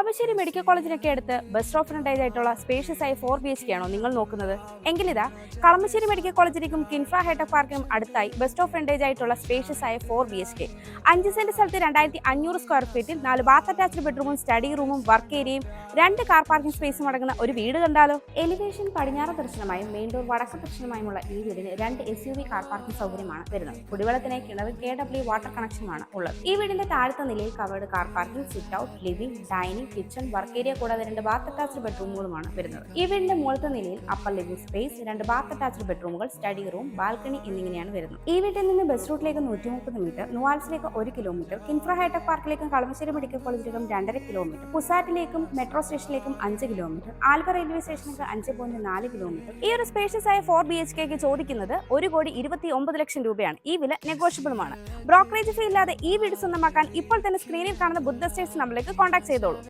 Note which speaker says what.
Speaker 1: Kalamassery medical കോളേജിനൊക്കെ അടുത്ത് bus stop frontage ആയിട്ടുള്ള spacious ആയ 4 BHK ആണോ നിങ്ങൾ നോക്കുന്നത്? എങ്കിലിതാ കളമശ്ശേരി മെഡിക്കൽ കോളേജിലേക്കും കിൻഫ്ര ഹൈടെക് പാർക്കിനും അടുത്തായി ബസ് സ്റ്റോപ്പ് ഫ്രണ്ടേജ് ആയിട്ടുള്ള സ്പേഷ്യസ് ആയ 4 BHK 5 സെന്റ് സ്ഥലത്ത് 2500 സ്ക്വയർ ഫീറ്റിൽ 4 ബാത്ത് അറ്റാച്ച്ഡ് ബെഡ്റൂമും സ്റ്റഡി റൂമും വർക്ക് ഏരിയയും 2 കാർ പാർക്കിംഗ് സ്പേസും അടങ്ങുന്ന ഒരു വീട് കണ്ടാലോ? എലിവേഷൻ പടിഞ്ഞാറ് ദർശനമായും മെയിൻ ഡോർ വടക്ക് ദർശനമായുമുള്ള ഈ വീടിന് 2 SUV കാർ പാർക്കിംഗ് സൗകര്യമാണ് വരുന്നത്. കുടിവെള്ളത്തിനായി കിണർ KW വാട്ടർ കണക്ഷനുമാണ് ഉള്ളത്. ഈ വീടിന്റെ താഴത്തെ നിലയിൽ covered car parking, sit out, living, dining, kitchen, work area കൂടാതെ 2 ബാത്ത് അറ്റാച്ച്ഡ് ബെഡ്റൂമുകളുമാണ് വരുന്നത്. ഈ വീടിന്റെ മുകളിലത്തെ നിലയിൽ upper living space, 2 bath attached ബെഡ്റൂമുകൾ, സ്റ്റഡി റൂം, ബാൽക്കണി എന്നിങ്ങനെയാണ് വരുന്നത്. ഈ വീട്ടിൽ നിന്ന് ബസ് റൂട്ടിലേക്ക് 130 മീറ്റർ, നുവാൽസിലേക്ക് 1 കിലോമീറ്റർ, കിൻഫ്ര ഹൈടെക് പാർക്കിലേക്കും കളമശ്ശേരി മെഡിക്കൽ കോളേജിലേക്കും 2.5 കിലോമീറ്റർ, പുസാറ്റിലേക്കും മെട്രോ സ്റ്റേഷനിലേക്കും 5 കിലോമീറ്റർ, ആൽവ റെയിൽവേ സ്റ്റേഷനിലേക്ക് 5.4 കിലോമീറ്റർ. ഈ ഒരു സ്പേഷ്യസ് ആയ 4 BHK ചോദിക്കുന്നത് 1,29 ലക്ഷം രൂപയാണ്. ഈ വില നെഗോഷ്യബിളുമാണ്. ബ്രോക്കറേജ് ഫീ ഇല്ലാതെ ഈ വീട് സ്വന്തമാക്കാൻ ഇപ്പോൾ തന്നെ സ്ക്രീനിൽ കാണുന്ന ബുദ്ധ സ്റ്റേറ്റ്സ് നമ്പറിലേക്ക് കോൺടാക്ട് ചെയ്തോളൂ.